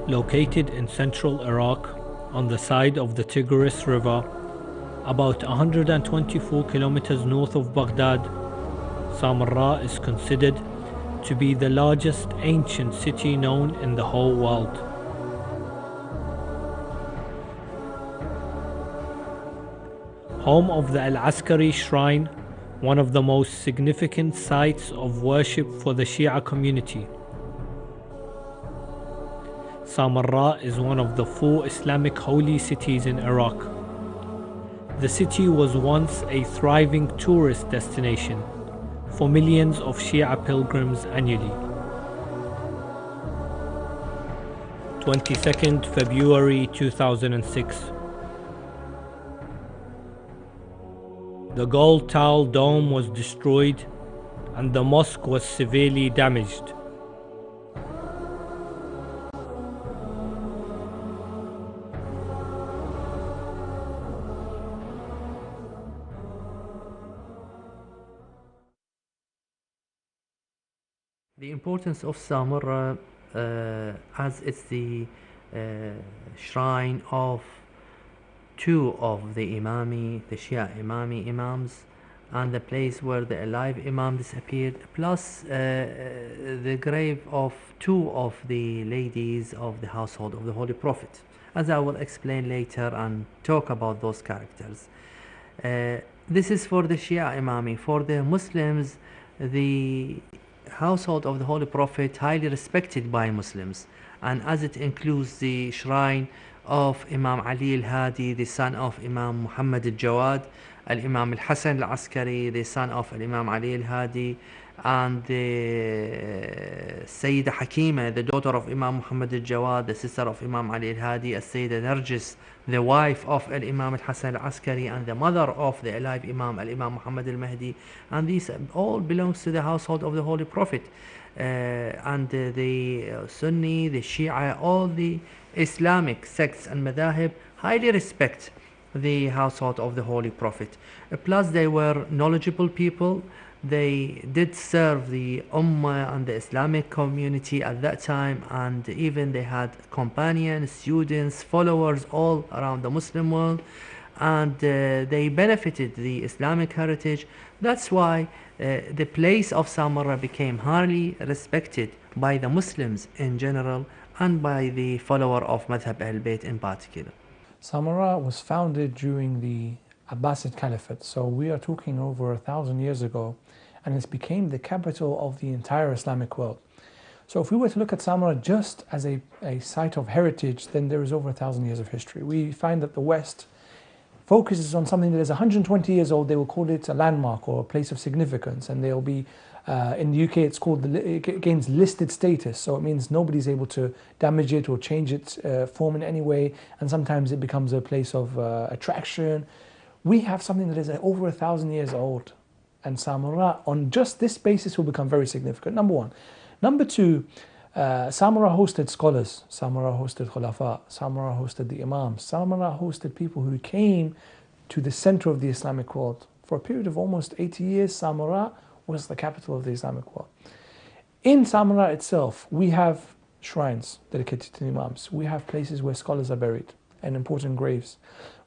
Located in central Iraq on the side of the Tigris River, about 124 kilometers north of Baghdad, Samarra is considered to be the largest ancient city known in the whole world. Home of the Al-Askari Shrine, one of the most significant sites of worship for the Shia community. Samarra is one of the 4 Islamic holy cities in Iraq. The city was once a thriving tourist destination for millions of Shia pilgrims annually. 22nd February 2006. The gold tile dome was destroyed and the mosque was severely damaged. The importance of Samarra, as it's the shrine of 2 of the Shia Imams, and the place where the alive Imam disappeared, plus the grave of 2 of the ladies of the household of the Holy Prophet, as I will explain later and talk about those characters. This is for the Shia Imami. For the Muslims, the household of the Holy Prophet highly respected by Muslims, and as it includes the shrine of Imam Ali al-Hadi, the son of Imam Muhammad al-Jawad, al-Imam al-Hasan al-Askari, the son of Imam Ali al-Hadi, and the Sayyida Hakima, the daughter of Imam Muhammad al-Jawad, the sister of Imam Ali al-Hadi, Sayyida Narjis, the wife of Imam al-Hasan al-Askari, and the mother of the alive Imam, Imam Muhammad al-Mahdi, and these all belongs to the household of the Holy Prophet. And the Sunni, the Shia, all the Islamic sects and madhahib highly respect the household of the Holy Prophet. Plus they were knowledgeable people. They did serve the Ummah and the Islamic community at that time, and even they had companions, students, followers all around the Muslim world, and they benefited the Islamic heritage. That's why the place of Samarra became highly respected by the Muslims in general and by the follower of Madhab al-Bayt in particular. Samarra was founded during the Abbasid Caliphate, so we are talking over 1,000 years ago, and it became the capital of the entire Islamic world. So if we were to look at Samarra just as a site of heritage, then there is over 1,000 years of history. We find that the West focuses on something that is 120 years old. They will call it a landmark or a place of significance, and they'll be in the UK it's called it gains listed status, so it means nobody's able to damage it or change its form in any way, and sometimes it becomes a place of attraction. We have something that is over 1,000 years old, and Samarra on just this basis will become very significant, number one. Number two, Samarra hosted scholars, Samarra hosted khulafa, Samarra hosted the imams, Samarra hosted people who came to the center of the Islamic world. For a period of almost 80 years, Samarra was the capital of the Islamic world. In Samarra itself, we have shrines dedicated to the imams. We have places where scholars are buried and important graves.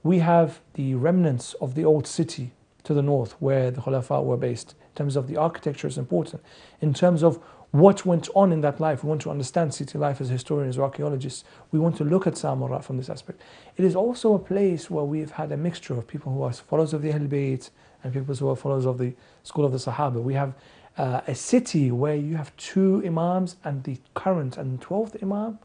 We have the remnants of the old city to the north where the khulafa were based. In terms of the architecture, it's important. In terms of what went on in that life, we want to understand city life as historians or archaeologists. We want to look at Samarra from this aspect. It is also a place where we've had a mixture of people who are followers of the Ahl Bayt and people who are followers of the school of the Sahaba. We have a city where you have 2 imams, and the current and 12th imam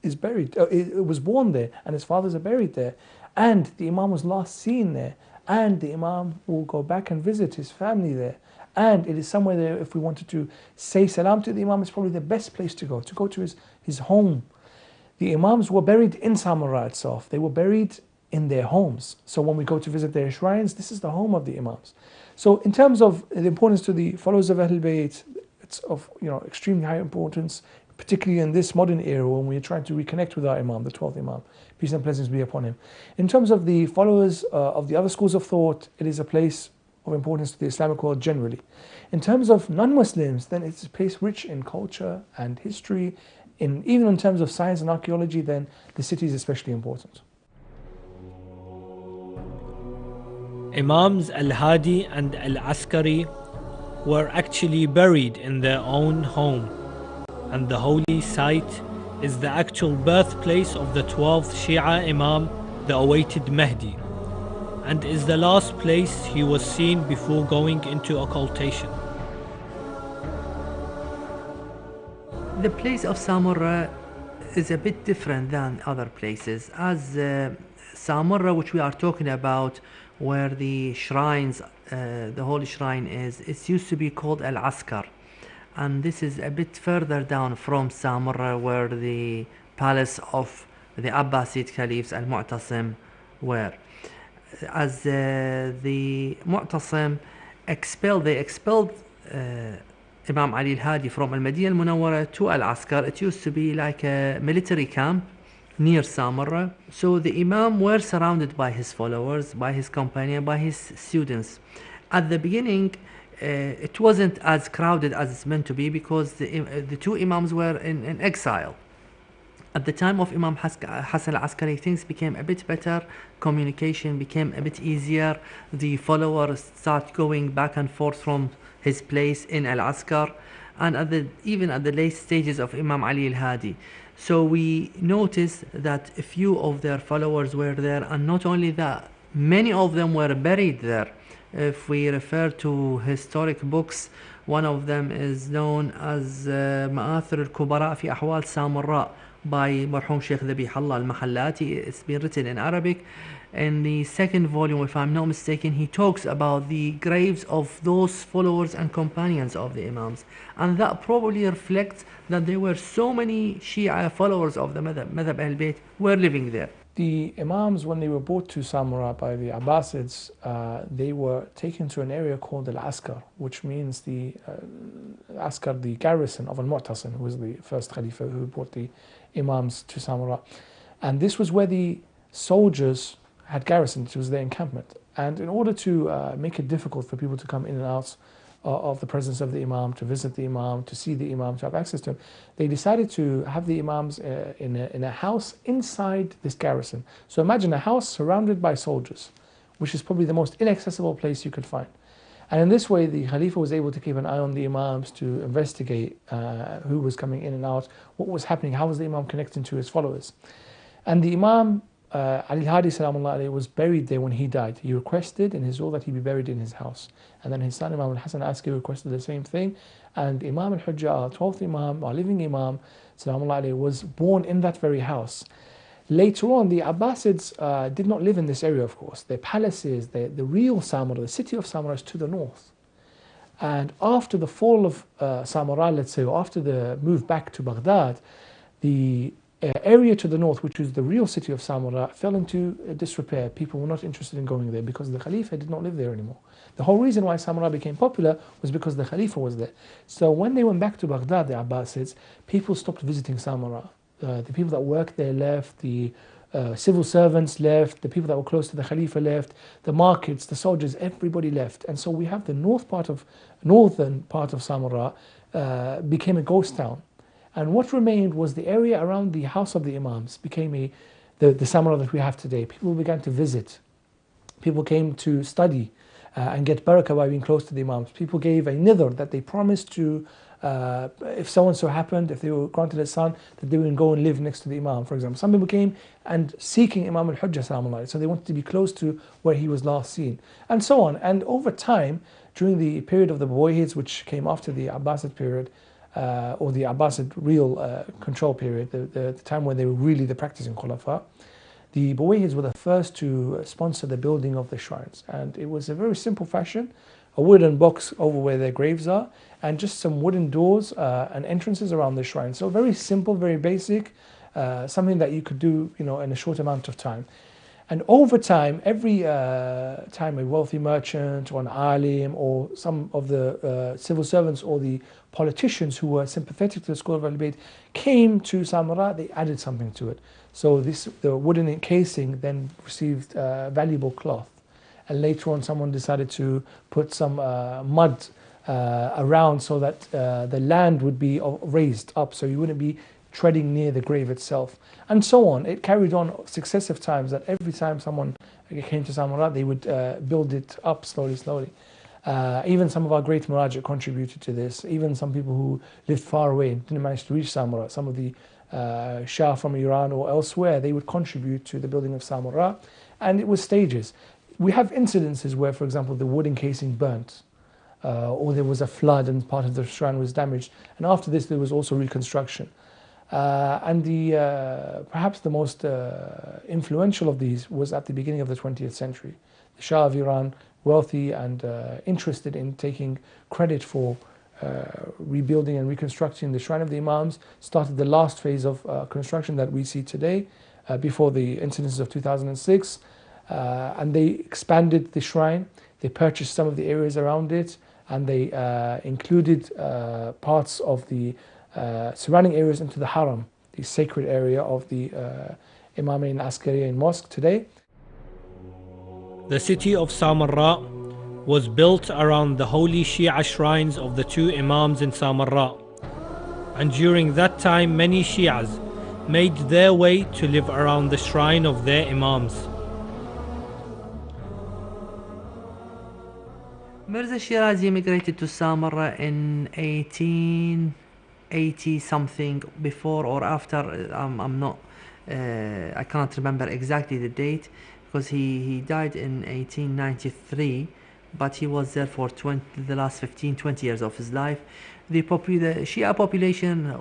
is buried. It was born there, and his fathers are buried there. And the imam was last seen there. And the imam will go back and visit his family there. And it is somewhere there, if we wanted to say salam to the imam, it's probably the best place to go to his home. The imams were buried in Samarra itself. They were buried in their homes. So when we go to visit their shrines, this is the home of the imams. So in terms of the importance to the followers of Ahl Bayt, it's of extremely high importance, particularly in this modern era when we are trying to reconnect with our imam, the 12th imam. Peace and blessings be upon him. In terms of the followers of the other schools of thought, it is a place of importance to the Islamic world generally. In terms of non-Muslims, then it's a place rich in culture and history even in terms of science and archaeology, then the city is especially important. Imams al-Hadi and al-Askari were actually buried in their own home, and the holy site is the actual birthplace of the 12th Shia Imam, the awaited Mahdi, and is the last place he was seen before going into occultation. The place of Samarra is a bit different than other places, as Samarra, which we are talking about, where the shrines, the holy shrine is, it used to be called Al-Askar, and this is a bit further down from Samarra, where the palace of the Abbasid caliphs al-Mu'tasim were. As the Mu'tasim expelled Imam Ali al-Hadi from al-Madinah al-Munawwara to al-Askar. It used to be like a military camp near Samarra. So the Imam were surrounded by his followers, by his companion, by his students. At the beginning, it wasn't as crowded as it's meant to be, because the two Imams were in exile. At the time of Imam Hassan al-Askari, things became a bit better, communication became a bit easier, the followers start going back and forth from his place in Al-Askar, and even at the late stages of Imam Ali al-Hadi. So we noticed that a few of their followers were there, and not only that, many of them were buried there. If we refer to historic books, one of them is known as Ma'athir al-Kubara fi Ahwal Samarra by Marhum Sheikh Dhabih Allah al-Mahallati. It's been written in Arabic. In the second volume, if I'm not mistaken, he talks about the graves of those followers and companions of the Imams, and that probably reflects that there were so many Shia followers of the Madhab al-Bayt were living there. The Imams, when they were brought to Samarra by the Abbasids, they were taken to an area called Al-Askar, which means the Askar, the garrison of Al-Mu'tasim, who was the first Khalifa who brought the Imams to Samarra. And this was where the soldiers had garrisoned. It was their encampment. And in order to make it difficult for people to come in and out of the presence of the Imam, to visit the Imam, to see the Imam, to have access to him, they decided to have the Imams in a house inside this garrison. So imagine a house surrounded by soldiers, which is probably the most inaccessible place you could find. And in this way, the Khalifa was able to keep an eye on the Imams, to investigate who was coming in and out, what was happening, how was the Imam connecting to his followers. And the Imam Ali al-Hadi salamullah alayhi was buried there when he died. He requested in his will that he be buried in his house. And then his son Imam al-Hasan al-Askari requested the same thing. And Imam al-Hujjah, our 12th Imam, our living Imam salamullah alayhi, was born in that very house. Later on, the Abbasids did not live in this area, of course. Their palaces, the real Samarra, the city of Samarra, is to the north. And after the fall of Samarra, let's say, or after the move back to Baghdad, the area to the north, which was the real city of Samarra, fell into disrepair. People were not interested in going there because the Khalifa did not live there anymore. The whole reason why Samarra became popular was because the Khalifa was there. So when they went back to Baghdad, the Abbasids, people stopped visiting Samarra. The people that worked there left, the civil servants left, the people that were close to the Khalifa left, the markets, the soldiers, everybody left. And so we have the northern part of Samarra became a ghost town. And what remained was the area around the house of the Imams became the Samarra that we have today. People began to visit. People came to study and get barakah by being close to the Imams. People gave a nidhr that they promised to, if so and so happened, if they were granted a son, that they would go and live next to the Imam, for example. Some people came and seeking Imam al-Hujjah salamullah, so they wanted to be close to where he was last seen, and so on. And over time, during the period of the Buwayhids, which came after the Abbasid period, or the Abbasid real control period, the time when they were really the practicing Khulafa, the Buwayhids were the first to sponsor the building of the shrines. And it was a very simple fashion, a wooden box over where their graves are, and just some wooden doors and entrances around the shrine. So very simple, very basic, something that you could do, in a short amount of time. And over time, every time a wealthy merchant or an alim or some of the civil servants or the politicians who were sympathetic to the school of Al-Bayt came to Samarra, they added something to it. So the wooden encasing then received valuable cloth. And later on, someone decided to put some mud around so that the land would be raised up, so you wouldn't be treading near the grave itself, and so on. It carried on successive times, that every time someone came to Samarra, they would build it up slowly. Even some of our great Muraja contributed to this. Even some people who lived far away and didn't manage to reach Samarra, some of the Shia from Iran or elsewhere, they would contribute to the building of Samarra, and it was stages. We have incidences where, for example, the wood encasing burnt, or there was a flood and part of the shrine was damaged, and after this there was also reconstruction. And perhaps the most influential of these was at the beginning of the 20th century. The Shah of Iran, wealthy and interested in taking credit for rebuilding and reconstructing the Shrine of the Imams, started the last phase of construction that we see today, before the incidences of 2006, and they expanded the shrine. They purchased some of the areas around it, and they included parts of the surrounding areas into the Haram, the sacred area of the Imamain Askariya mosque today. The city of Samarra was built around the holy Shia shrines of the two Imams in Samarra, and during that time many Shias made their way to live around the shrine of their Imams. Mirza Shirazi immigrated to Samarra in 1880 something, before or after, I can't remember exactly the date, because he died in 1893, but he was there for the last 15-20 years of his life. The Shia population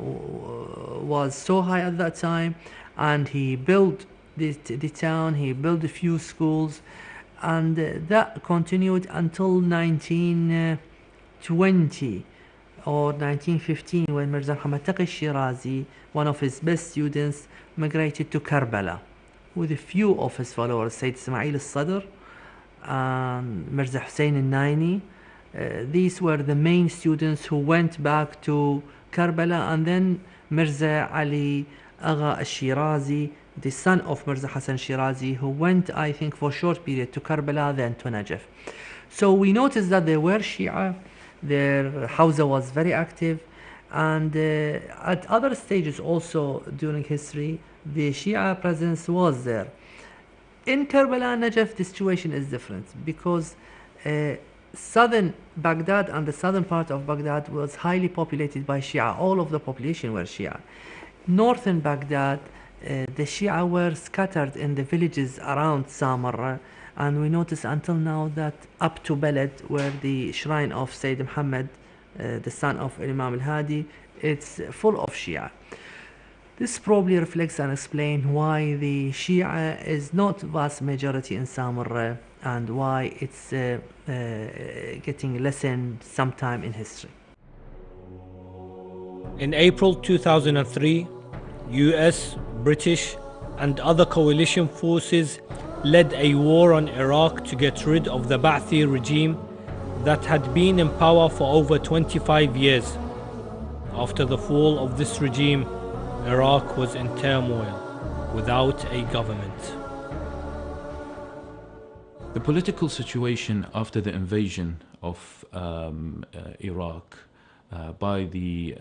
was so high at that time, and he built the town, he built a few schools, and that continued until 1920 or 1915, when Mirza Muhammad Taqi Shirazi, one of his best students, migrated to Karbala with a few of his followers, Sayyid Ismail al-Sadr and Mirza Hussein al-Naini. These were the main students who went back to Karbala, and then Mirza Ali Agha al-Shirazi, the son of Mirza Hassan Shirazi, who went, I think, for a short period to Karbala, then to Najaf. So we noticed that they were Shia, their Hawza was very active, and at other stages also during history, the Shia presence was there. In Karbala and Najaf, the situation is different, because southern Baghdad and the southern part of Baghdad was highly populated by Shia. All of the population were Shia. Northern Baghdad, the Shia were scattered in the villages around Samarra, and we notice until now that up to Balad, where the shrine of Sayyid Muhammad, the son of Imam al-Hadi, it's full of Shia. This probably reflects and explains why the Shia is not vast majority in Samarra, and why it's getting lessened sometime in history. In April 2003, US, British and other coalition forces led a war on Iraq to get rid of the Ba'athi regime that had been in power for over 25 years. After the fall of this regime, Iraq was in turmoil, without a government. The political situation after the invasion of Iraq by the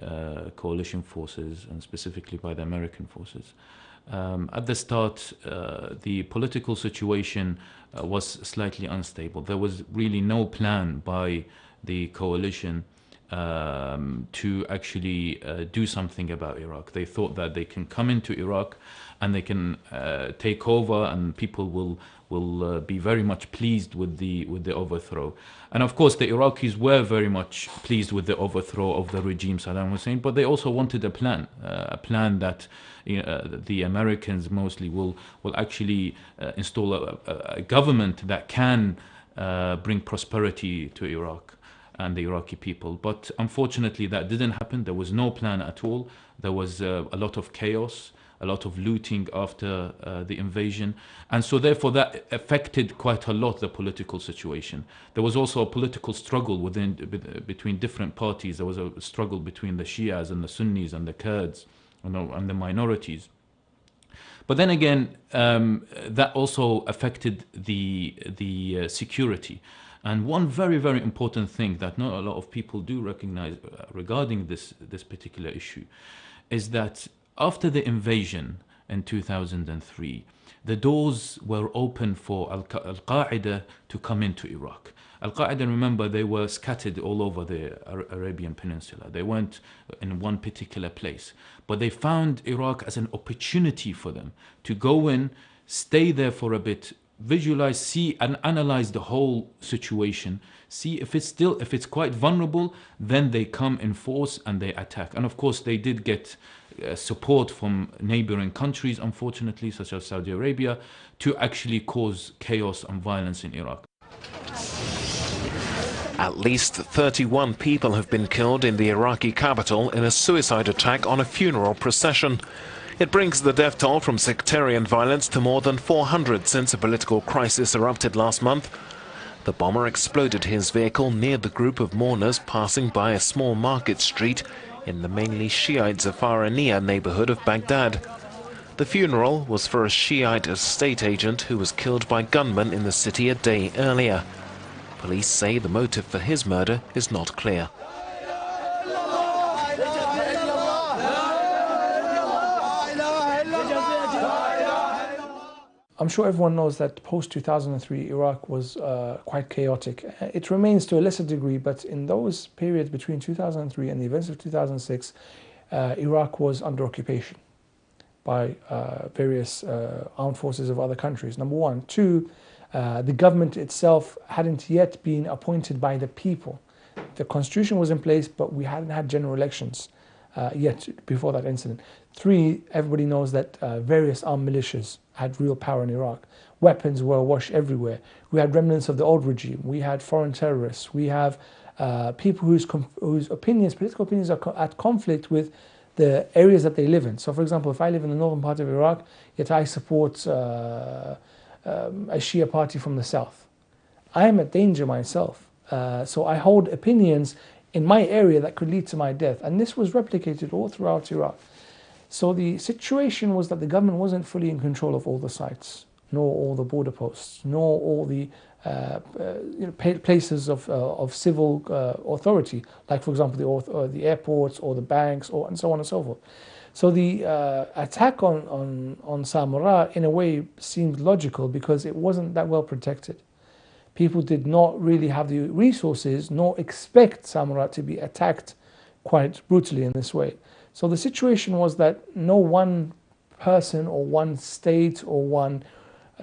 coalition forces, and specifically by the American forces, at the start, the political situation was slightly unstable. There was really no plan by the coalition to actually do something about Iraq. They thought that they can come into Iraq and they can take over, and people will be very much pleased with the overthrow. And of course the Iraqis were very much pleased with the overthrow of the regime Saddam Hussein, but they also wanted a plan that the Americans mostly will actually install a government that can bring prosperity to Iraq and the Iraqi people. But unfortunately that didn't happen. There was no plan at all. There was a lot of chaos, a lot of looting after the invasion, and so therefore that affected quite a lot the political situation. There was also a political struggle between different parties. There was a struggle between the Shias and the Sunnis and the Kurds and the minorities. But then again, that also affected the security. And one very, very important thing that not a lot of people do recognize regarding this particular issue is that after the invasion in 2003, the doors were open for Al-Qaeda to come into Iraq. Al-Qaeda, remember, they were scattered all over the Arabian Peninsula. They weren't in one particular place. But they found Iraq as an opportunity for them to go in, stay there for a bit, visualize, see and analyze the whole situation, see if it's quite vulnerable, then they come in force and they attack. And of course they did get support from neighboring countries, unfortunately, such as Saudi Arabia, to actually cause chaos and violence in Iraq. At least 31 people have been killed in the Iraqi capital in a suicide attack on a funeral procession. It brings the death toll from sectarian violence to more than 400 since a political crisis erupted last month. The bomber exploded his vehicle near the group of mourners passing by a small market street in the mainly Shiite Zafaraniya neighborhood of Baghdad. The funeral was for a Shiite estate agent who was killed by gunmen in the city a day earlier. Police say the motive for his murder is not clear. I'm sure everyone knows that post-2003 Iraq was quite chaotic. It remains to a lesser degree, but in those periods between 2003 and the events of 2006, Iraq was under occupation by various armed forces of other countries, number one. Two, the government itself hadn't yet been appointed by the people. The constitution was in place, but we hadn't had general elections yet before that incident. Three, everybody knows that various armed militias had real power in Iraq. Weapons were awash everywhere. We had remnants of the old regime. We had foreign terrorists. We have people whose political opinions are at conflict with the areas that they live in. So for example, if I live in the northern part of Iraq, yet I support a Shia party from the south, I am at danger myself. So I hold opinions in my area that could lead to my death. And this was replicated all throughout Iraq. So the situation was that the government wasn't fully in control of all the sites, nor all the border posts, nor all the places of civil authority, like for example the airports or the banks, and so on and so forth. So the attack on Samarra in a way seemed logical because it wasn't that well protected. People did not really have the resources nor expect Samarra to be attacked quite brutally in this way. So the situation was that no one person or one state or one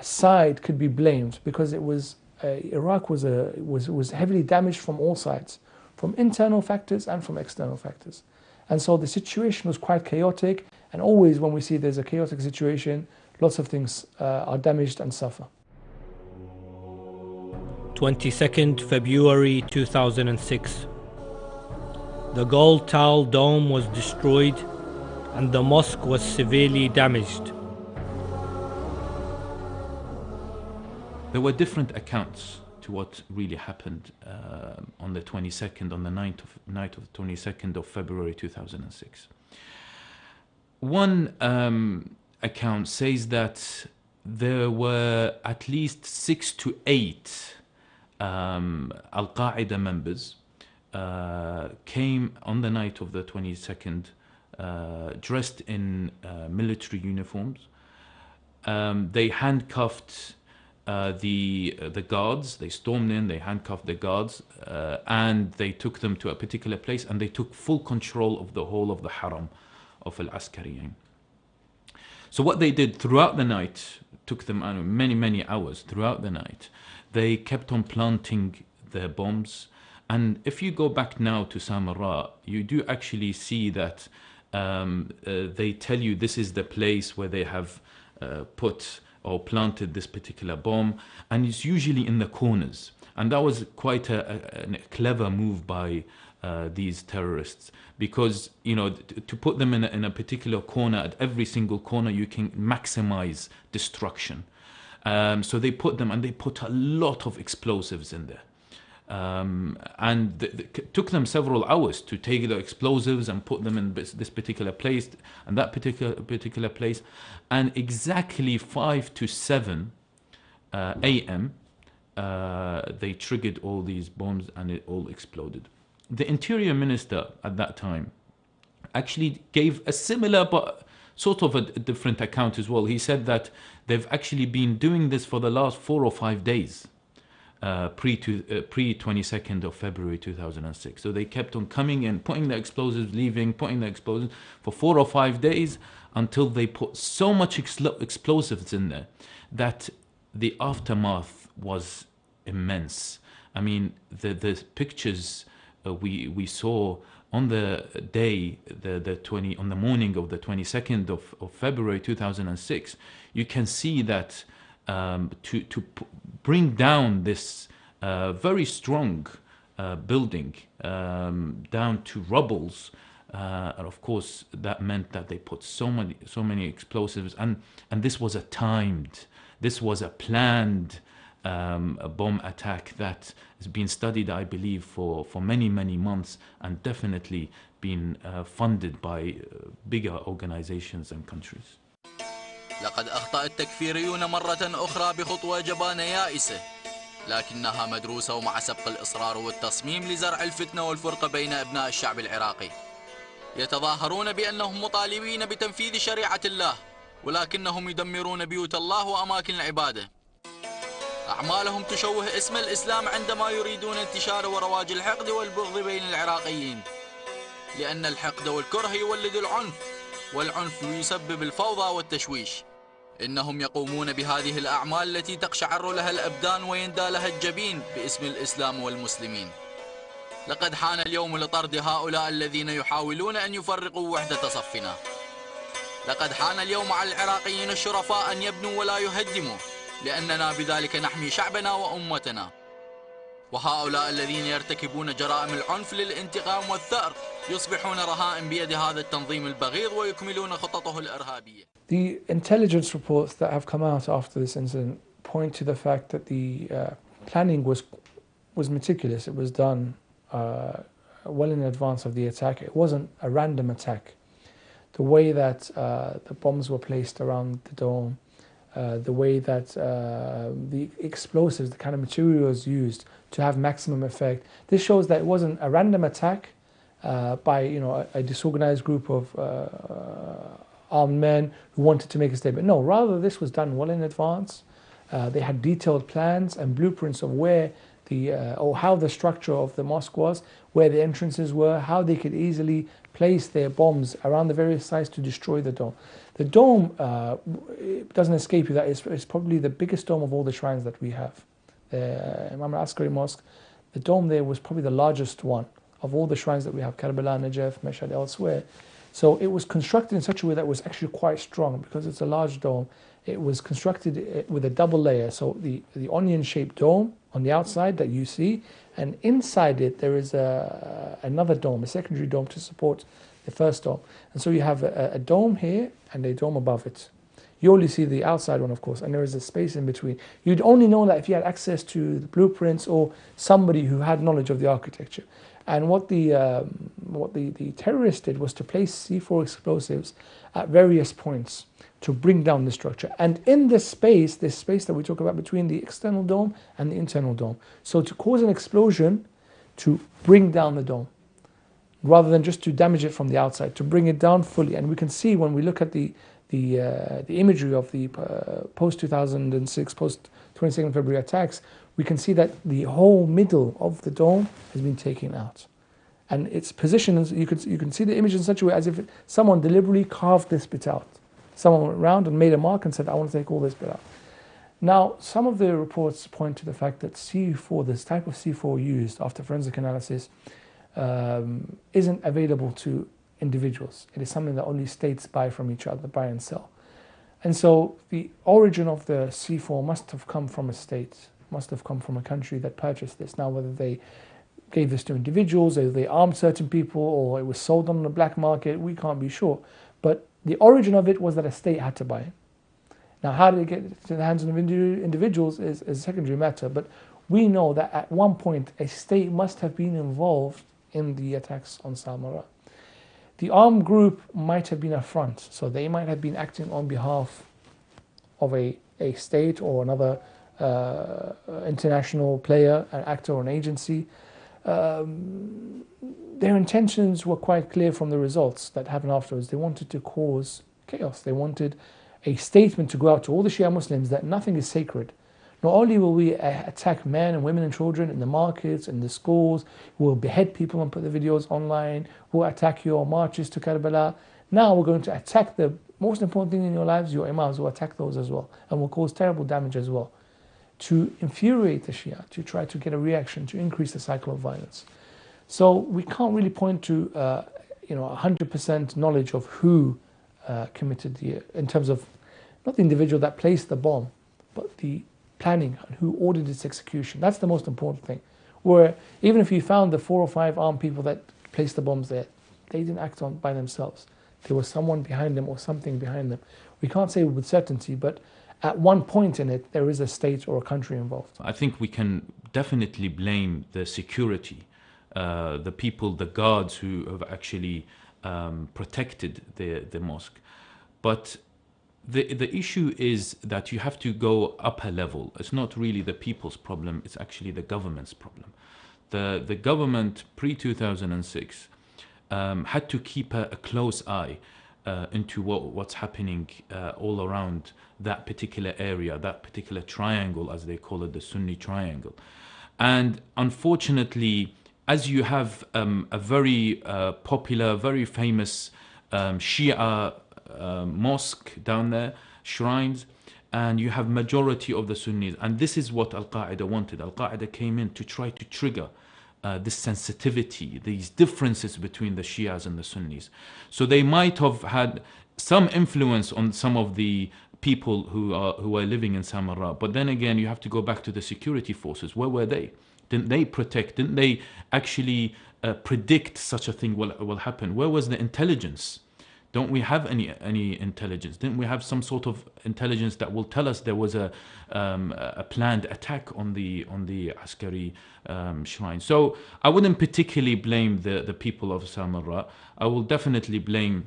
side could be blamed because it was Iraq was heavily damaged from all sides, from internal factors and from external factors. And so the situation was quite chaotic, and always when we see there's a chaotic situation, lots of things are damaged and suffer. 22nd February 2006. The gold tile dome was destroyed and the mosque was severely damaged. There were different accounts to what really happened on the 22nd, on the night of the 22nd of February 2006. One account says that there were at least 6 to 8 Al-Qaeda members came on the night of the 22nd dressed in military uniforms. They handcuffed the guards. They stormed in, they handcuffed the guards, and they took them to a particular place, and they took full control of the whole of the haram of Al-Askariyin. So what they did throughout the night, took them many hours throughout the night, they kept on planting their bombs. And if you go back now to Samarra, you do actually see that they tell you this is the place where they have put or planted this particular bomb, and it's usually in the corners. And that was quite a clever move by these terrorists, because to put them in a particular corner, at every single corner you can maximize destruction. So they put them, and they put a lot of explosives in there. And it took them several hours to take the explosives and put them in this particular place and that particular place. And exactly 5 to 7 a.m. They triggered all these bombs and it all exploded. The interior minister at that time actually gave a similar but sort of a different account as well. He said that they've actually been doing this for the last 4 or 5 days, pre 22nd of February 2006. So they kept on coming in, putting the explosives, leaving, putting the explosives for 4 or 5 days until they put so much explosives in there that the aftermath was immense. I mean, the pictures we saw on the day, on the morning of the 22nd of February 2006, you can see that to bring down this very strong building down to rubbles, and of course that meant that they put so many explosives, and this was this was a planned a bomb attack that has been studied, I believe, for many months, and definitely been funded by bigger organizations and countries. لقد أخطأ التكفيريون مرة أخرى بخطوة جبانة يائسة، لكنها مدروسة ومع سبق الإصرار والتصميم لزرع الفتنة والفرقة بين أبناء الشعب العراقي. يتظاهرون بأنهم مطالبين بتنفيذ شريعة الله، ولكنهم يدمرون بيوت الله وأماكن العبادة. أعمالهم تشوه اسم الإسلام عندما يريدون انتشار ورواج الحقد والبغض بين العراقيين، لأن الحقد والكره يولد العنف، والعنف يسبب الفوضى والتشويش. إنهم يقومون بهذه الأعمال التي تقشعر لها الأبدان ويندى لها الجبين باسم الإسلام والمسلمين. لقد حان اليوم لطرد هؤلاء الذين يحاولون أن يفرقوا وحدة صفنا. لقد حان اليوم على العراقيين الشرفاء أن يبنوا ولا يهدموا، لأننا بذلك نحمي شعبنا وأمتنا. وهؤلاء الذين يرتكبون جرائم العنف للانتقام والثأر يصبحون رهائن بيد هذا التنظيم البغيض ويكملون خططه الإرهابية. The intelligence reports that have come out after this incident point to the fact that the planning was meticulous. It was done well in advance of the attack. It wasn't a random attack. The way that the bombs were placed around the dome, the way that the explosives, the kind of materials used to have maximum effect. This shows that it wasn't a random attack by a disorganized group of armed men who wanted to make a statement. No, rather this was done well in advance. They had detailed plans and blueprints of where or how the structure of the mosque was, where the entrances were, how they could easily place their bombs around the various sites to destroy the dome. The dome, it doesn't escape you that it's probably the biggest dome of all the shrines that we have. The Imam al-Askari Mosque, the dome there was probably the largest one of all the shrines that we have, Karbala, Najaf, Mashhad, elsewhere. So it was constructed in such a way that was actually quite strong because it's a large dome. It was constructed with a double layer, so the onion-shaped dome on the outside that you see, and inside it there is another dome, a secondary dome to support the first dome. And so you have a dome here and a dome above it. You only see the outside one, of course, and there is a space in between. You'd only know that if you had access to the blueprints or somebody who had knowledge of the architecture. And what the terrorists did was to place C4 explosives at various points to bring down the structure. And in this space that we talk about between the external dome and the internal dome. So to cause an explosion to bring down the dome, rather than just to damage it from the outside, to bring it down fully. And we can see when we look at the imagery of the post-2006, post-22nd February attacks, we can see that the whole middle of the dome has been taken out. And its position, you can see the image in such a way as if someone deliberately carved this bit out. Someone went around and made a mark and said, I want to take all this bit out. Now, some of the reports point to the fact that C4, this type of C4 used after forensic analysis, isn't available to individuals. It is something that only states buy from each other, buy and sell. And so the origin of the C4 must have come from a state, must have come from a country that purchased this. Now, whether they gave this to individuals, or they armed certain people, or it was sold on the black market, we can't be sure. But the origin of it was that a state had to buy it. Now, how did it get to the hands of individuals is a secondary matter, but we know that at one point a state must have been involved in the attacks on Samarra. The armed group might have been a front, so they might have been acting on behalf of a state or another international player, an actor or an agency. Their intentions were quite clear from the results that happened afterwards. They wanted to cause chaos. They wanted a statement to go out to all the Shia Muslims that nothing is sacred. Not only will we attack men and women and children in the markets, in the schools, we'll behead people and put the videos online, we'll attack your marches to Karbala. Now we're going to attack the most important thing in your lives, your imams, we'll attack those as well. And will cause terrible damage as well. To infuriate the Shia, to try to get a reaction, to increase the cycle of violence. So we can't really point to 100% knowledge of who committed in terms of not the individual that placed the bomb, but the planning and who ordered its execution. That's the most important thing. Where even if you found the 4 or 5 armed people that placed the bombs there, they didn't act on by themselves. There was someone behind them or something behind them. We can't say with certainty, but at one point in it, there is a state or a country involved. I think we can definitely blame the security, the people, the guards who have actually protected the mosque. But the issue is that you have to go up a level. It's not really the people's problem, it's actually the government's problem. The government pre-2006 had to keep a close eye into what's happening all around that particular area, that particular triangle, as they call it, the Sunni triangle. And unfortunately, as you have a very popular, very famous Shia mosque down there, shrines, and you have majority of the Sunnis, and this is what Al-Qaeda wanted. Al-Qaeda came in to try to trigger this sensitivity, these differences between the Shias and the Sunnis. So they might have had some influence on some of the people who are living in Samarra. But then again, you have to go back to the security forces. Where were they? Didn't they protect? Didn't they actually predict such a thing will happen? Where was the intelligence? Don't we have any intelligence? Didn't we have some sort of intelligence that will tell us there was a planned attack on the Askari shrine? So I wouldn't particularly blame the people of Samarra. I will definitely blame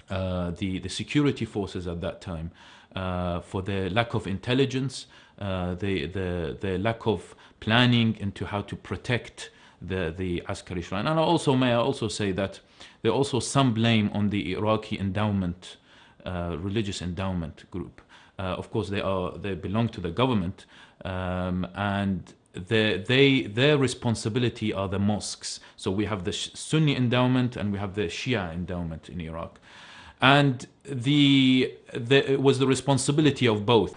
the security forces at that time for their lack of intelligence, the lack of planning into how to protect the Askari shrine. And may I also say that there also some blame on the Iraqi endowment, religious endowment group. Of course, they belong to the government, and their responsibility are the mosques. So we have the Sunni endowment and we have the Shia endowment in Iraq, and it was the responsibility of both.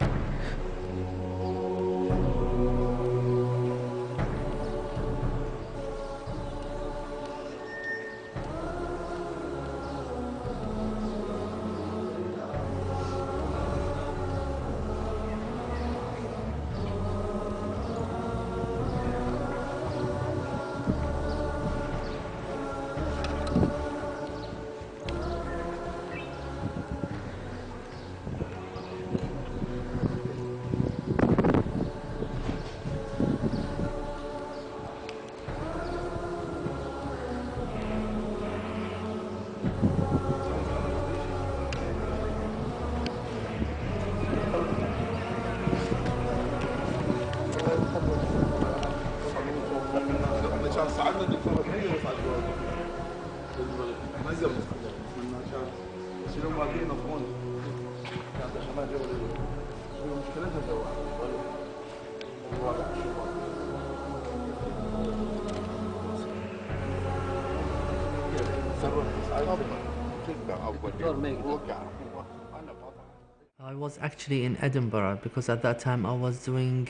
I was actually in Edinburgh because at that time I was doing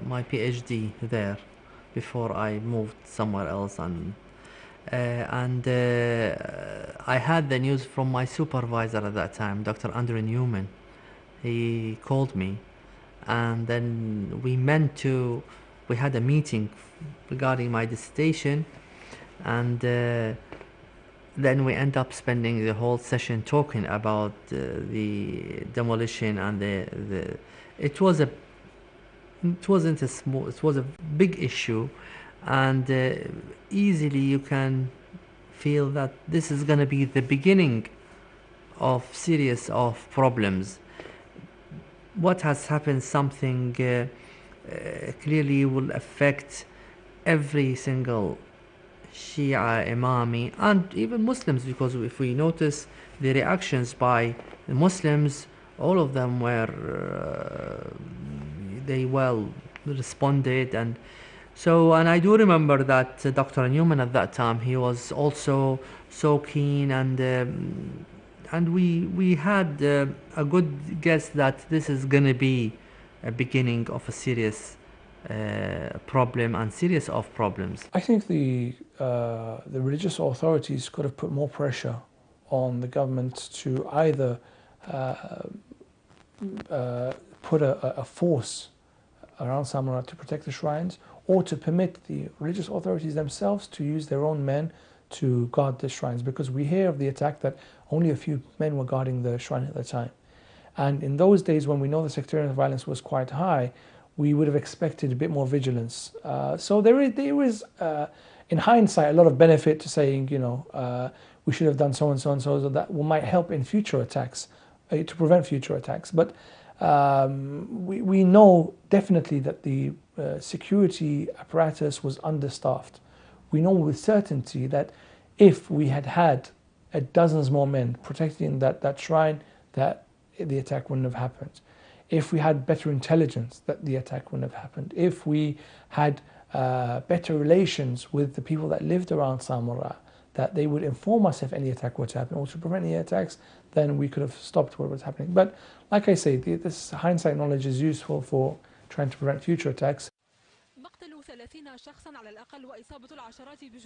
my PhD there before I moved somewhere else, and I had the news from my supervisor at that time, Dr. Andrew Newman. He called me, and then we had a meeting regarding my dissertation, and then we end up spending the whole session talking about the demolition, and it was a big issue, and easily you can feel that this is going to be the beginning of series of problems. What has happened, something clearly will affect every single Shia Imami, and even Muslims, because if we notice the reactions by the Muslims, all of them were they well responded. And so, and I do remember that Dr. Newman at that time, he was also so keen, and we had a good guess that this is gonna be a beginning of a serious problem and series of problems. I think the religious authorities could have put more pressure on the government to either put a force around Samarra to protect the shrines, or to permit the religious authorities themselves to use their own men to guard the shrines, because we hear of the attack that only a few men were guarding the shrine at the time. And in those days, when we know the sectarian violence was quite high, we would have expected a bit more vigilance. So there is in hindsight, a lot of benefit to saying, we should have done so and so and so that might help in future attacks, to prevent future attacks. But we know definitely that the security apparatus was understaffed. We know with certainty that if we had had dozens more men protecting that shrine, that the attack wouldn't have happened. If we had better intelligence, that the attack wouldn't have happened. If we had better relations with the people that lived around Samarra, that they would inform us if any attack were to happen, or to prevent any attacks, then we could have stopped what was happening. But like I say, this hindsight knowledge is useful for trying to prevent future attacks.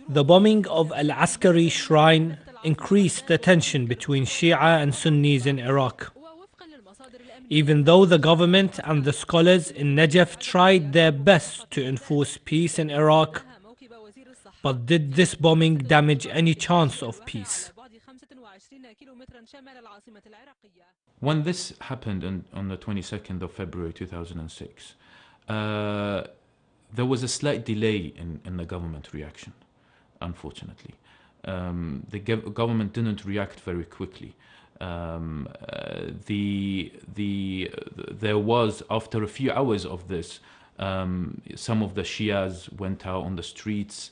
The bombing of Al-Askari shrine increased the tension between Shia and Sunnis in Iraq. Even though the government and the scholars in Najaf tried their best to enforce peace in Iraq, but did this bombing damage any chance of peace? When this happened on the 22nd of February 2006, there was a slight delay in the government reaction, unfortunately. The government didn't react very quickly. There was, after a few hours of this, some of the Shias went out on the streets,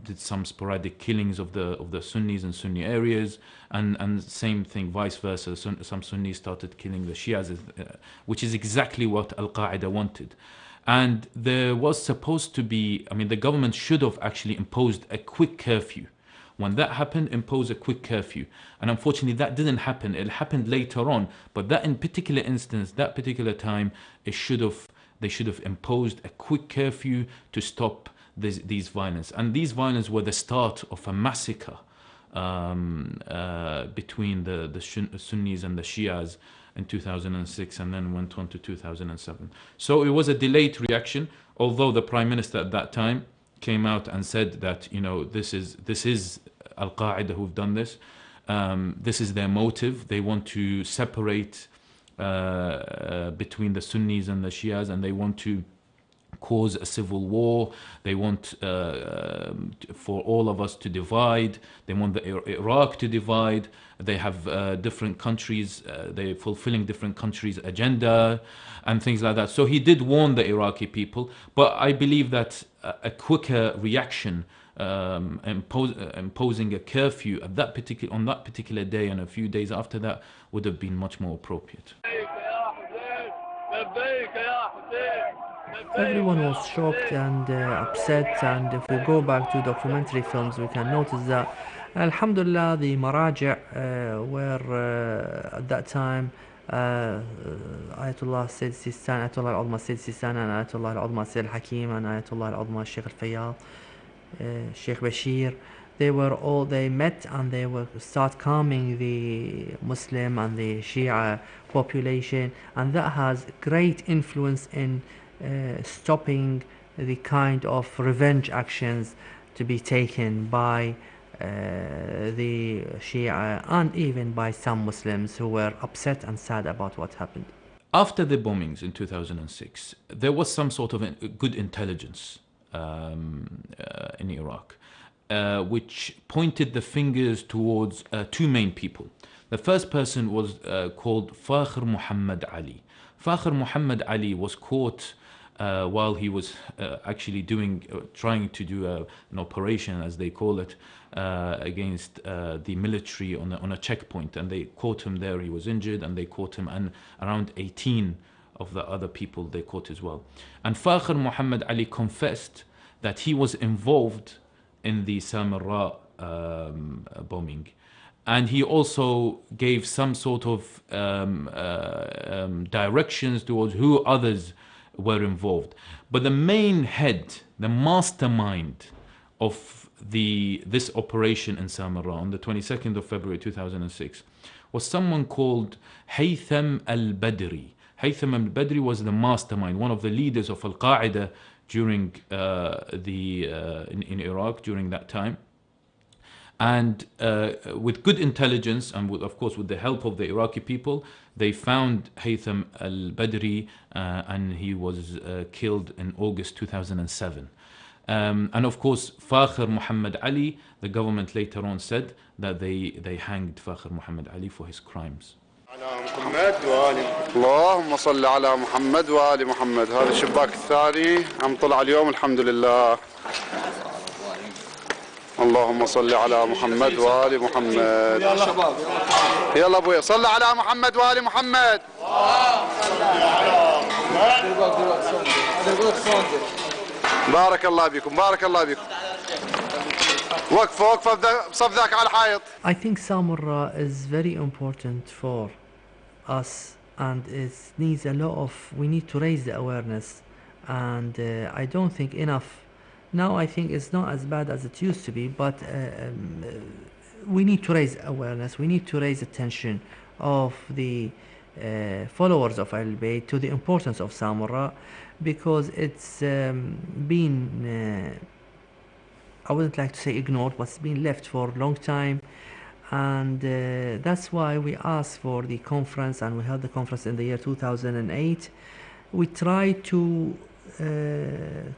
did some sporadic killings of the Sunnis in Sunni areas, and same thing, vice versa. Some Sunnis started killing the Shias, which is exactly what Al-Qaeda wanted. And there was supposed to be, the government should have actually imposed a quick curfew. When that happened, impose a quick curfew. And unfortunately, that didn't happen. It happened later on. But that in particular instance, that particular time, they should have imposed a quick curfew to stop these violence. And these violence were the start of a massacre between the Sunnis and the Shias in 2006, and then went on to 2007. So it was a delayed reaction, although the Prime Minister at that time came out and said that, this is Al-Qaeda who've done this. This is their motive. They want to separate between the Sunnis and the Shias, and they want to cause a civil war. They want for all of us to divide. They want Iraq to divide. They have different countries. They're fulfilling different countries' agenda and things like that. So he did warn the Iraqi people. But I believe that a quicker reaction, imposing a curfew on that particular day and a few days after that, would have been much more appropriate. Everyone was shocked and upset, and if we go back to documentary films, we can notice that Alhamdulillah, the Maraji' were at that time Ayatollah Sayyid Sistan, Ayatollah al-Udma Sayyid Sistan, and Ayatollah al-Udma Sayyid al-Hakim, and Ayatollah al-Udma Sheikh al-Fayyad, Sheikh Bashir. They met and they were start calming the Muslim and the Shia population, and that has great influence in stopping the kind of revenge actions to be taken by the Shia and even by some Muslims who were upset and sad about what happened. After the bombings in 2006, there was some sort of good intelligence in Iraq, which pointed the fingers towards two main people. The first person was called Fakhr Muhammad Ali. Fakhr Muhammad Ali was caught while he was actually trying to do an operation, as they call it, against the military on a checkpoint, and they caught him there. He was injured, and they caught him, and around 18 of the other people they caught as well. And Fakhr Muhammad Ali confessed that he was involved in the Samarra bombing. And he also gave some sort of directions towards who others were involved. But the main head, the mastermind of this operation in Samarra on the 22nd of February 2006 was someone called Haytham al-Badri. Haytham al-Badri was the mastermind, one of the leaders of al-Qaeda during in Iraq during that time. And with good intelligence and of course with the help of the Iraqi people, they found Haytham al-Badri and he was killed in August 2007. And of course Fakhr Muhammad Ali, the government later on said that they hanged Fakhr Muhammad Ali for his crimes. اللهم صل على محمد وآل محمد. هذا الشباك الثاني عم طلع اليوم الحمد لله. اللهم صل على محمد وآل محمد. يلا ابوي صل على محمد وآل محمد. بارك الله بكم بارك الله بكم. وقفوا بصف ذاك على الحائط. I think Samarra is very important for us, and it needs a lot of, we need to raise the awareness, and I don't think enough. Now I think it's not as bad as it used to be, but we need to raise awareness, we need to raise attention of the followers of Al-Bayt to the importance of Samarra, because it's been, I wouldn't like to say ignored, but it's been left for a long time. And that's why we asked for the conference, and we held the conference in the year 2008. We tried to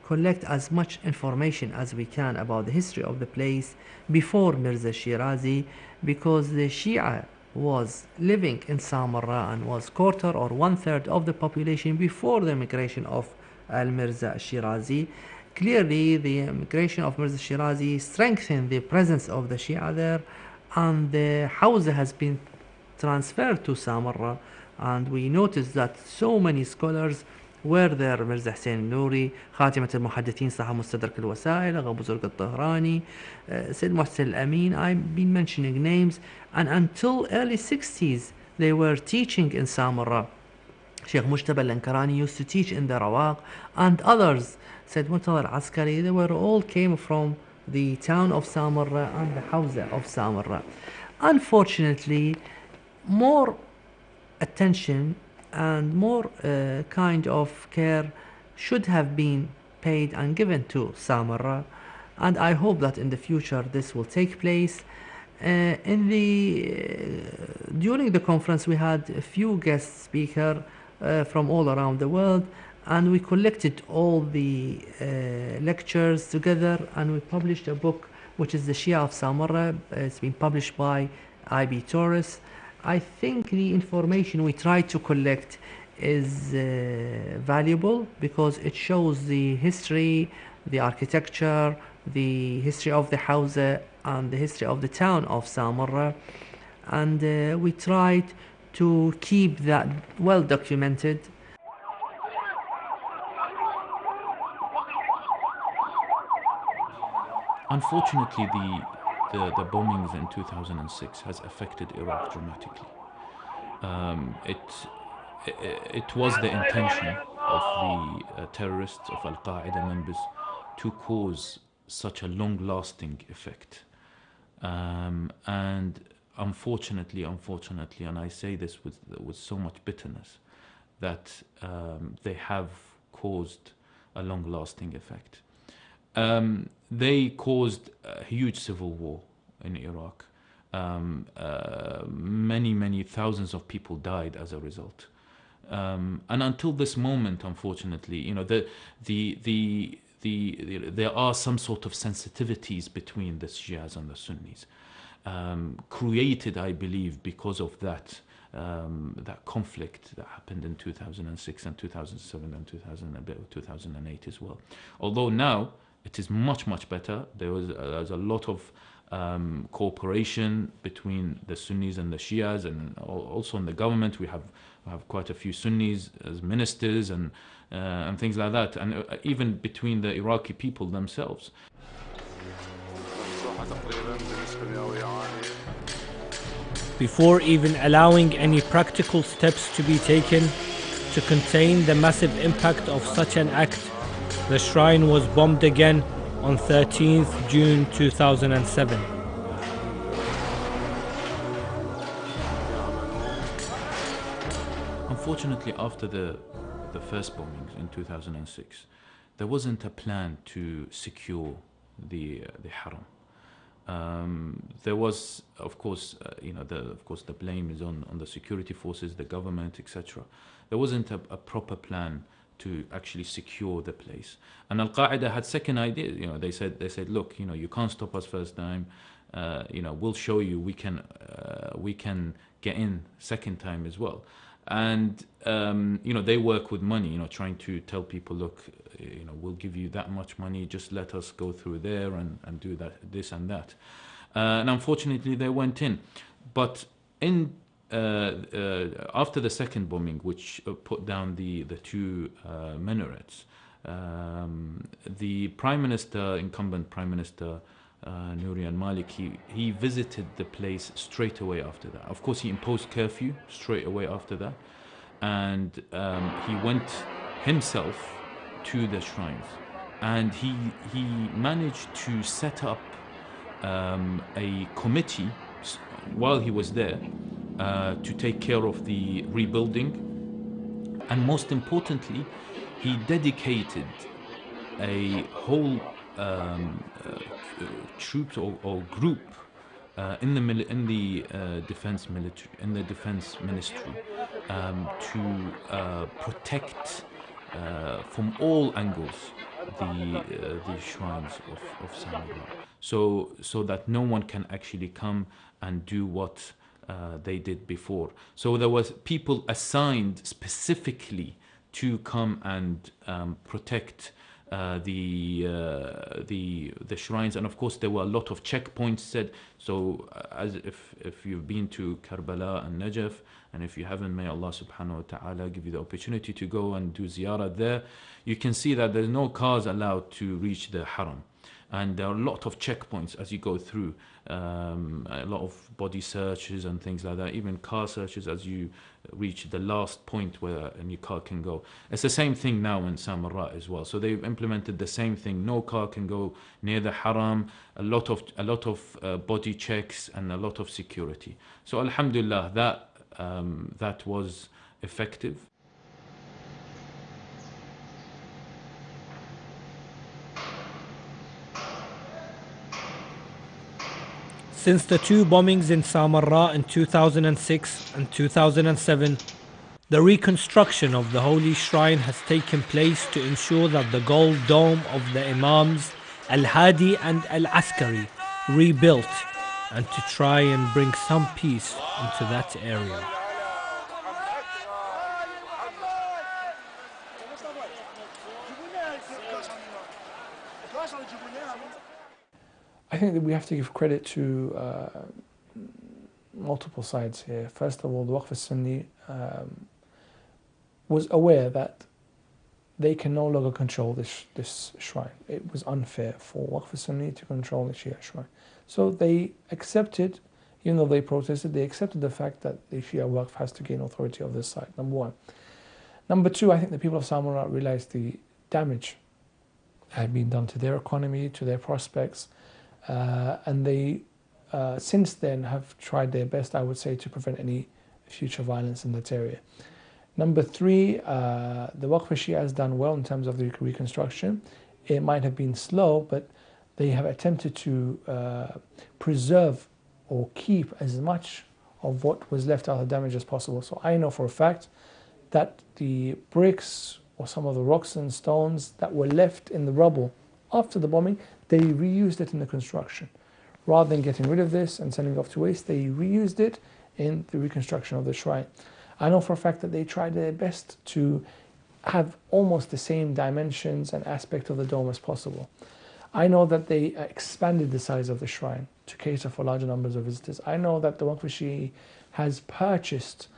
collect as much information as we can about the history of the place before Mirza Shirazi, because the Shia was living in Samarra and was quarter or 1/3 of the population before the migration of Al-Mirza Shirazi. Clearly the migration of Mirza Shirazi strengthened the presence of the Shia there, and the house has been transferred to Samarra, and we noticed that so many scholars were there. Mirza Hussein Nouri, خاتمة المحدثين صاحب مستدرك الوسائل, Abu Zurg al-Tahrani, Sayyid Muhsin al-Amin. I've been mentioning names, and until early 60s they were teaching in Samarra. Sheikh Mujtaba al-Ankarani used to teach in the Rawaq, and others, Sayyid Murtada al-Askari, they were all came from the town of Samarra and the Hawza of Samarra. Unfortunately, more attention and more kind of care should have been paid and given to Samarra, and I hope that in the future this will take place. During the conference we had a few guest speakers from all around the world, and we collected all the lectures together, and we published a book which is the Shia of Samarra. It's been published by IB Taurus. I think the information we try to collect is valuable, because it shows the history, the architecture, the history of the house, and the history of the town of Samarra, and we tried to keep that well documented. Unfortunately, the bombings in 2006 has affected Iraq dramatically. It was the intention of the terrorists, of Al-Qaeda members, to cause such a long-lasting effect. And unfortunately, and I say this with so much bitterness, that they have caused a long-lasting effect. They caused a huge civil war in Iraq. Many thousands of people died as a result. And until this moment, unfortunately, you know, there are some sort of sensitivities between the Shias and the Sunnis, created, I believe, because of that that conflict that happened in 2006 and 2007 and 2008 as well. Although now it is much better. There's a lot of cooperation between the Sunnis and the Shias, and also in the government we have quite a few Sunnis as ministers and things like that, and even between the Iraqi people themselves. Before even allowing any practical steps to be taken to contain the massive impact of such an act, the shrine was bombed again on 13th June 2007. Unfortunately, after the first bombings in 2006, there wasn't a plan to secure the Haram. There was, of course, the blame is on the security forces, the government, etc. There wasn't a proper plan to actually secure the place. And Al-Qaeda had second ideas. They said, look, you can't stop us first time. We'll show you we can get in second time as well. And they work with money, trying to tell people, look, we'll give you that much money, just let us go through there and do this and that. And unfortunately, they went in. But after the second bombing, which put down the two minarets, the incumbent Prime Minister, Nouri al-Maliki, he visited the place straight away after that. Of course, he imposed curfew straight away after that, and he went himself to the shrines, and he managed to set up a committee while he was there to take care of the rebuilding, and most importantly, he dedicated a whole troops or group in the defense ministry to protect from all angles the shrines of Samarra, so that no one can actually come and do what they did before. So there was people assigned specifically to come and protect the shrines, and of course there were a lot of checkpoints set. So as if you've been to Karbala and Najaf, and if you haven't, may Allah subhanahu wa ta'ala give you the opportunity to go and do ziyarah there, you can see that there's no cars allowed to reach the Haram, and there are a lot of checkpoints as you go through, a lot of body searches and things like that, even car searches as you reach the last point where a new car can go. It's the same thing now in Samarra as well. So they've implemented the same thing. No car can go near the Haram. A lot of body checks and a lot of security. So alhamdulillah, that was effective. Since the two bombings in Samarra in 2006 and 2007, the reconstruction of the holy shrine has taken place to ensure that the gold dome of the Imams al-Hadi and al-Askari rebuilt, and to try and bring some peace into that area. I think that we have to give credit to multiple sides here. First of all, the Waqf al-Sunni was aware that they can no longer control this shrine. It was unfair for Waqf al-Sunni to control the Shia shrine. So they accepted, even though they protested, they accepted the fact that the Shia Waqf has to gain authority of this site, number one. Number two, I think the people of Samarra realized the damage had been done to their economy, to their prospects, and they since then have tried their best, I would say, to prevent any future violence in that area. Number three, the Waqf Shia has done well in terms of the reconstruction. It might have been slow, but they have attempted to preserve or keep as much of what was left out of the damage as possible. So I know for a fact that the bricks or some of the rocks and stones that were left in the rubble after the bombing, they reused it in the construction. Rather than getting rid of this and sending it off to waste, they reused it in the reconstruction of the shrine. I know for a fact that they tried their best to have almost the same dimensions and aspect of the dome as possible. I know that they expanded the size of the shrine to cater for larger numbers of visitors. I know that the Waqf Shi'i has purchased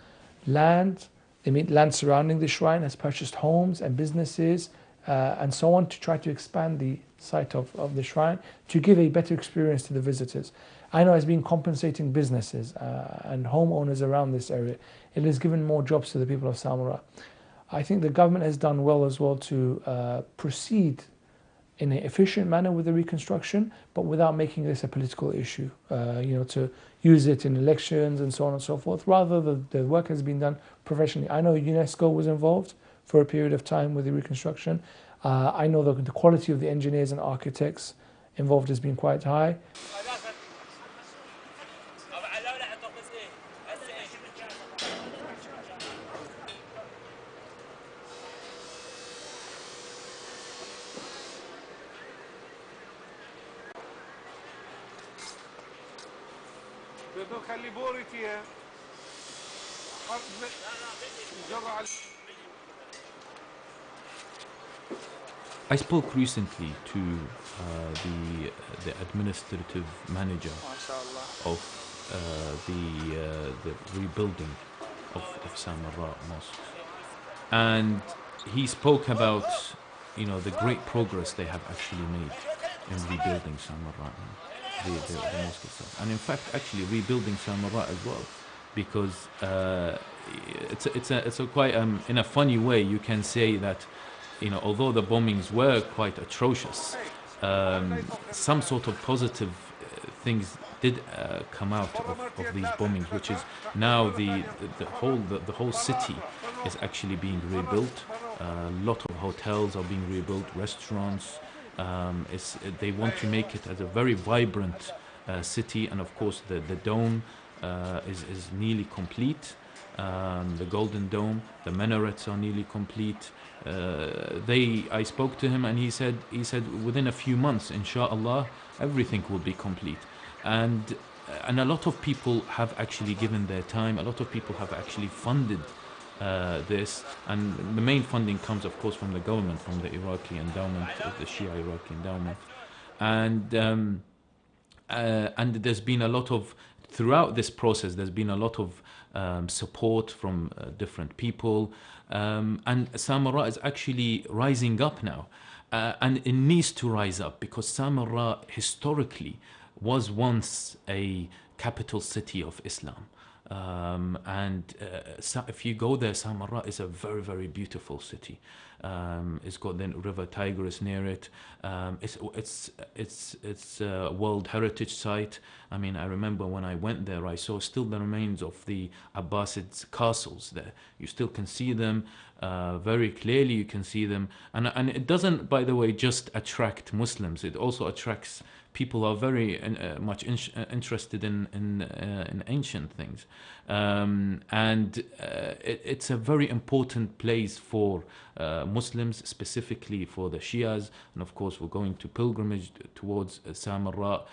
land, land surrounding the shrine, has purchased homes and businesses and so on to try to expand the site of the shrine to give a better experience to the visitors. I know it's been compensating businesses and homeowners around this area. It has given more jobs to the people of Samarra. I think the government has done well as well to proceed in an efficient manner with the reconstruction, but without making this a political issue, to use it in elections and so on and so forth. Rather, the work has been done professionally. I know UNESCO was involved for a period of time with the reconstruction. I know the quality of the engineers and architects involved has been quite high. I spoke recently to the administrative manager of the rebuilding of Samarra Mosque, and he spoke about the great progress they have actually made in rebuilding Samarra, the mosque itself, and in fact actually rebuilding Samarra as well, because it's a quite in a funny way you can say that although the bombings were quite atrocious, some sort of positive things did come out of these bombings, which is now the whole city is actually being rebuilt. A lot of hotels are being rebuilt, restaurants. They want to make it as a very vibrant city, and of course the dome is nearly complete. The Golden Dome, the minarets are nearly complete. I spoke to him and he said within a few months, inshallah, everything will be complete. And a lot of people have actually given their time. A lot of people have actually funded this, and the main funding comes, of course, from the government, from the Iraqi endowment, the Shia Iraqi endowment, and there's been a lot of throughout this process. There's been a lot of support from different people, and Samarra is actually rising up now, and it needs to rise up because Samarra historically was once a capital city of Islam. If you go there, Samarra is a very, very beautiful city. It's got the river Tigris near it. It's a World Heritage Site. I mean, I remember when I went there, I saw still the remains of the Abbasid castles there. You still can see them very clearly. You can see them, and it doesn't, by the way, just attract Muslims. It also attracts people who are very much interested in ancient things, it's a very important place for Muslims, specifically for the Shias, and of course we're going to pilgrimage towards Samarra.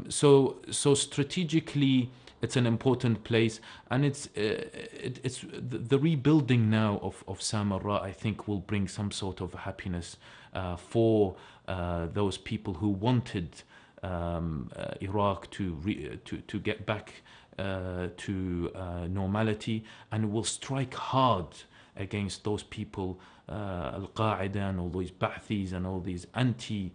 So strategically, it's an important place, and it's the rebuilding now of Samarra, I think, will bring some sort of happiness for those people who wanted Iraq to get back to normality, and it will strike hard against those people, Al-Qaeda and all these Ba'this and all these anti-Shia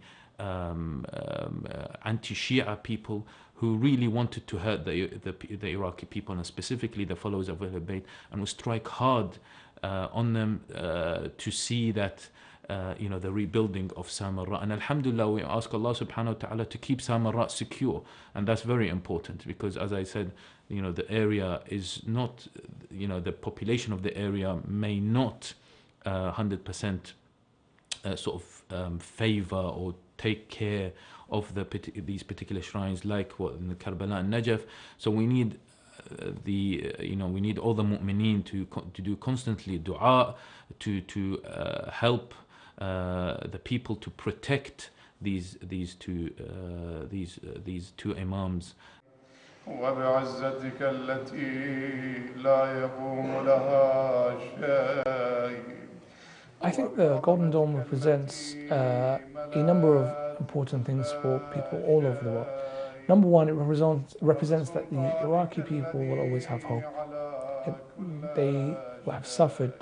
people who really wanted to hurt the Iraqi people, and specifically the followers of Ahlul Bayt, and will strike hard on them to see that the rebuilding of Samarra. And alhamdulillah, we ask Allah subhanahu wa ta'ala to keep Samarra secure, and that's very important because, as I said, the area is not, the population of the area may not 100% sort of favor or take care of these particular shrines, like what in the Karbala and Najaf. So we need we need all the mu'mineen to do constantly dua to help the people to protect these two imams. وبعزتك التي لا يقوم لها شيء. I think the Golden Dome represents a number of important things for people all over the world. Number one, it represents that the Iraqi people will always have hope. They have suffered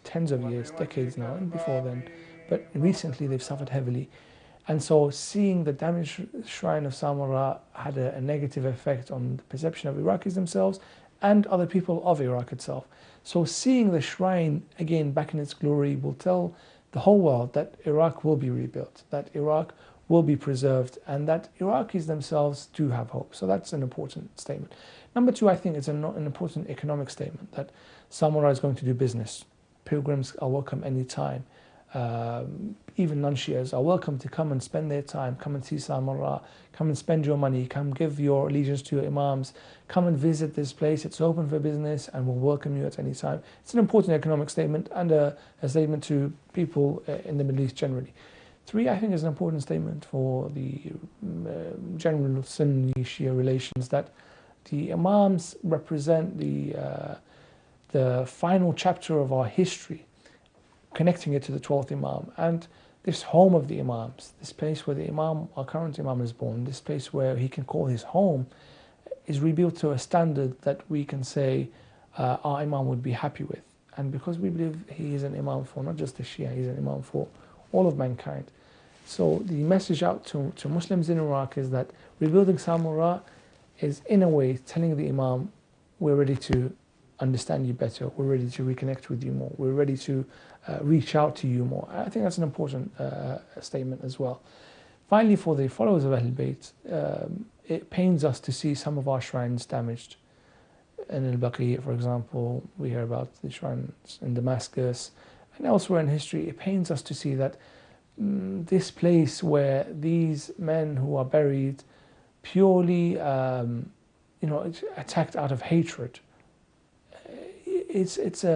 tens of years, decades now, and before then, but recently they've suffered heavily. And so seeing the damaged shrine of Samarra had a negative effect on the perception of Iraqis themselves and other people of Iraq itself. So seeing the shrine again back in its glory will tell the whole world that Iraq will be rebuilt, that Iraq will be preserved, and that Iraqis themselves do have hope. So that's an important statement. Number two, I think it's an important economic statement that Samarra is going to do business. Pilgrims are welcome anytime. Even non-Shias are welcome to come and spend their time, come and see Samarra, come and spend your money, come give your allegiance to your imams, come and visit this place. It's open for business and we'll welcome you at any time. It's an important economic statement and a statement to people in the Middle East generally. Three, I think, is an important statement for the general Sunni-Shia relations that the imams represent the final chapter of our history, connecting it to the 12th Imam, and this home of the Imams, this place where the Imam, our current Imam, is born, this place where he can call his home, is rebuilt to a standard that we can say our Imam would be happy with. And because we believe he is an Imam for not just the Shia, he's an Imam for all of mankind. So the message out to Muslims in Iraq is that rebuilding Samarra is in a way telling the Imam, we're ready to understand you better, we're ready to reconnect with you more, we're ready to reach out to you more. I think that's an important statement as well. Finally, for the followers of Ahlul Bayt, it pains us to see some of our shrines damaged. In al-Baqi, for example, we hear about the shrines in Damascus and elsewhere in history. It pains us to see that this place where these men who are buried purely attacked out of hatred, it's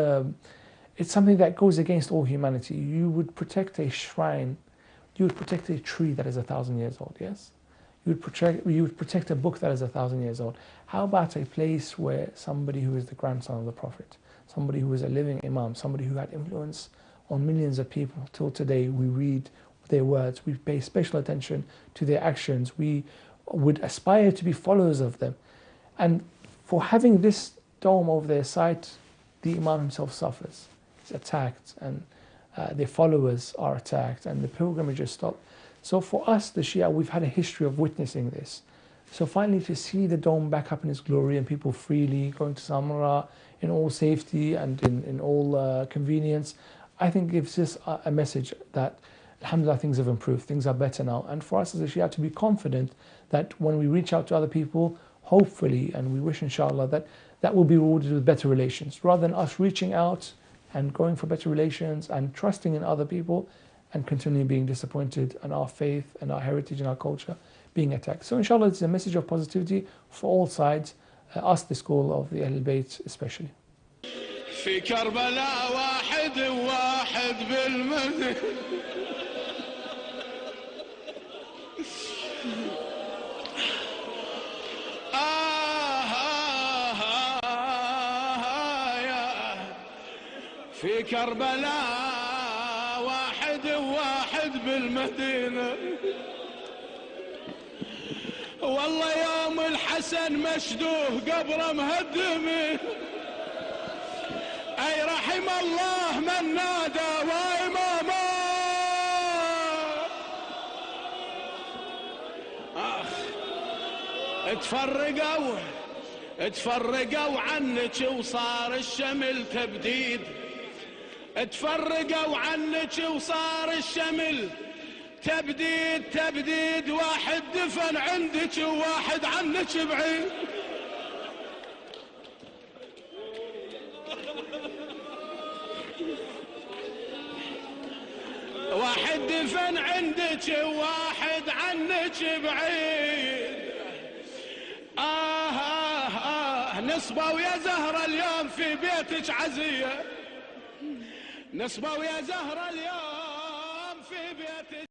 something that goes against all humanity. You would protect a shrine, you would protect a tree that is 1,000 years old, yes? You would protect a book that is 1,000 years old. How about a place where somebody who is the grandson of the Prophet, somebody who is a living Imam, somebody who had influence on millions of people, till today we read their words, we pay special attention to their actions, we would aspire to be followers of them. And for having this dome over their site, the Imam himself suffers. He's attacked, and their followers are attacked, and the pilgrimages stop. So for us, the Shia, we've had a history of witnessing this. So finally to see the dome back up in its glory and people freely going to Samarra in all safety and in all convenience, I think gives us a message that, alhamdulillah, things have improved, things are better now. And for us as a Shia to be confident that when we reach out to other people, hopefully, and we wish inshallah, that will be rewarded with better relations, rather than us reaching out and going for better relations and trusting in other people and continually being disappointed and our faith and our heritage and our culture being attacked. So inshallah, it's a message of positivity for all sides, us, the school of the Ahlul Bayt especially. في كربلاء واحد وواحد بالمدينة في كربلاء واحد وواحد بالمدينة والله يوم الحسن مشدوه قبره مهدمين أي رحم الله من نادى وإماما تفرقوا عنك وصار الشمل تبديد تفرقوا عنك وصار الشمل تبديد واحد دفن عندك وواحد عنك بعيد واحد دفن عندك وواحد عنك بعيد نصبوا يا زهرة اليوم في بيتك عزية نصبوا يا زهرة اليوم